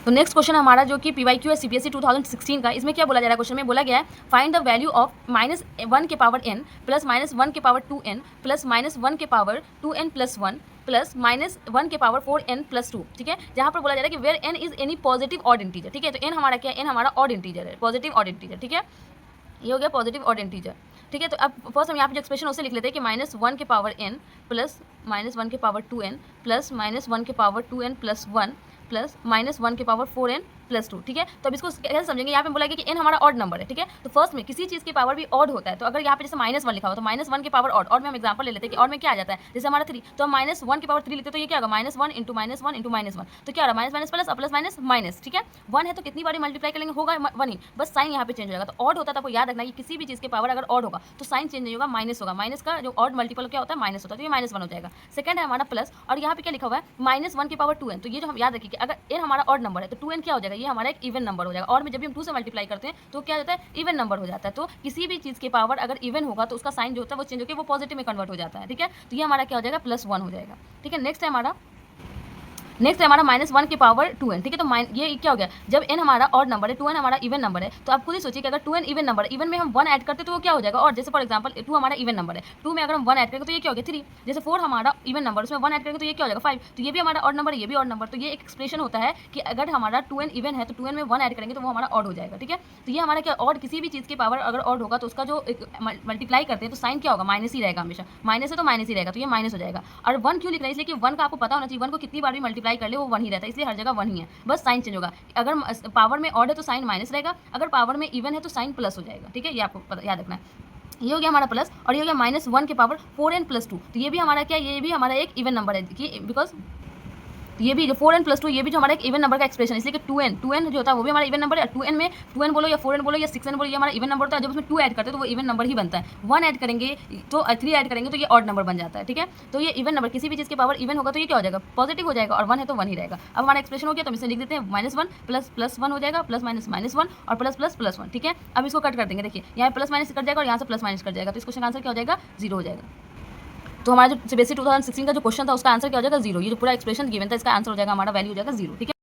तो next question हमारा जो कि PYQ है CPSE 2016 का, इसमें क्या बोला जा रहा है, क्वेश्चन में बोला गया है फाइंड द वैल्यू ऑफ -1 के पावर n प्लस -1 के पावर 2n प्लस -1 के पावर 2n प्लस 1 प्लस -1 के पावर 4n प्लस 2। ठीक है, जहाँ पर बोला जा रहा है कि where n is any positive odd integer. ठीक है, तो n हमारा क्या है, n हमारा ऑड इंटीजर है, पॉजिटिव ऑड इंटीजर। ठीक है, ये हो गया पॉजिटिव ऑड इंटीजर। ठीक है, तो अब फर्स्ट हम यहाँ पे जो एक्सप्रेशन उसे लिख लेते हैं कि -1 के पावर n प्लस -1 के पावर 2n प्लस -1 के पावर 2n प्लस 1 प्लस -1 के पावर 4n प्लस 2। ठीक है, तो अब इसको कैसे समझेंगे, यहाँ पे बोला गया कि n हमारा ऑड नंबर है। ठीक है, तो फर्स्ट में किसी चीज़ की पावर भी ऑड होता है, तो अगर यहाँ पे जैसे -1 लिखा हो तो -1 के पावर ऑड में हम एग्जांपल ले लेते हैं कि ऑड में क्या आ जाता है, जैसे हमारा 3, तो हम -1 के पावर 3 लिखते हैं तो ये क्या होगा, -1 इंटू -1 इंटू -1, तो क्या हो रहा है minus plus plus minus minus. ठीक है, 1 है तो कितनी बार मल्टीप्लाई करेंगे, होगा 1 ही, बस साइन यहाँ पे चेंज हो जाएगा। तो ऑड होता है तो आपको याद रखना कि किसी भी चीज़ की पावर अगर ऑड होगा तो साइन चेंज नहीं होगा, माइनस होगा, माइनस का जो ऑड मल्टीपल क्या होता है माइनस होता है, तो ये -1 हो जाएगा। सेकंड है हमारा प्लस, और यहाँ पे क्या लिखा हुआ है -1 के पावर 2n, तो ये जो हम याद रखिए कि अगर n हमारा ऑड नंबर है तो 2n क्या हो जाएगा, ये हमारा एक इवन नंबर हो जाएगा, और में जब भी हम 2 से मल्टीप्लाई करते हैं तो क्या होता है, इवन नंबर हो जाता है। तो किसी भी चीज़ की पावर अगर इवन होगा तो उसका साइन जो होता है वो चेंज होकर वो पॉजिटिव में कन्वर्ट हो जाता है। ठीक है, तो ये हमारा क्या हो जाएगा, +1 हो जाएगा। ठीक है, नेक्स्ट है हमारा -1 के पावर 2n। ठीक है, तो ये क्या हो गया, जब n हमारा ऑड नंबर है 2n हमारा इवन नंबर है, तो आप खुद ही सोचिए कि अगर 2n इवन नंबर है, इवन में हम 1 ऐड करते तो वो क्या हो जाएगा, और जैसे फॉर एग्जांपल 2 हमारा इवन नंबर है, 2 में अगर हम 1 ऐड करेंगे तो ये क्या हो गया 3, जैसे 4 हमारा इवन नंबर उसमें 1 ऐड करेंगे तो ये क्या हो जाएगा 5, तो ये भी हमारा ऑड नंबर है, ये भी ऑड नंबर। तो ये एक एक्सप्रेशन होता है कि अगर हमारा 2n इवन है तो 2n में 1 ऐड करेंगे तो वो हमारा ऑड हो जाएगा। ठीक है, तो ये हमारा क्या ऑड, किसी भी चीज़ की पावर अगर ऑड होगा तो उसका जो मल्टीप्लाई करते हैं तो साइन क्या होगा, माइनस ही रहेगा, हमेशा माइनस है तो माइनस ही रहेगा, तो ये माइनस हो जाएगा। और 1 क्यों लिख रहे हैं, इसलिए कि 1 का आपको पता होना चाहिए, 1 को कितनी बार भी मल्टीप्लाई कर ले वो 1 ही रहता है, इसलिए हर जगह 1 ही है, बस साइन चेंज होगा। अगर पावर में ऑड है तो साइन माइनस रहेगा, अगर पावर में इवन है तो साइन प्लस हो जाएगा। ठीक है, ये आपको याद रखना है। ये हो गया हमारा प्लस, और ये हो गया -1 के पावर 4n प्लस 2, तो ये भी हमारा क्या, ये भी हमारा एक इवन नंबर है कि बिकॉज ये भी जो 4n प्लस 2 ये भी जो हमारा एक इवन नंबर का एक्सप्रेशन है, इसलिए कि 2n जो होता है वो भी हमारा इवन नंबर है। 2n में 2n बोलो या 4n बोलो या 6n बोलो, ये हमारा इवन नंबर होता है। जब उसमें 2 ऐड करते हैं तो वो इवन नंबर ही बनता है। 1 ऐड करेंगे तो 3 ऐड करेंगे तो ये ऑड नंबर बन जाता है। ठीक है, तो ये इवन नंबर, किसी भी चीज़ की पावर इवन होगा तो ये क्या हो जाएगा, पॉजिटिव हो जाएगा, और 1 है तो 1 ही रहेगा। अब हमारा एक्सप्रेशन हो गया, तो हम इसे लिख देते हैं -1 प्लस 1 हो जाएगा, प्लस -1 और प्लस 1। ठीक है, अब इसको कट कर देंगे, देखिए यहाँ प्लस माइनस कट जाएगा और यहाँ से प्लस माइनस कट जाएगा, तो इस क्वेश्चन का आंसर क्या हो जाएगा, 0 हो जाएगा। तो हमारा जो CBSE 2016 का जो क्वेश्चन था उसका आंसर क्या हो जाएगा, 0। ये जो पूरा एक्सप्रेशन गिवन था इसका आंसर हो जाएगा हमारा वैल्यू हो जाएगा 0। ठीक है।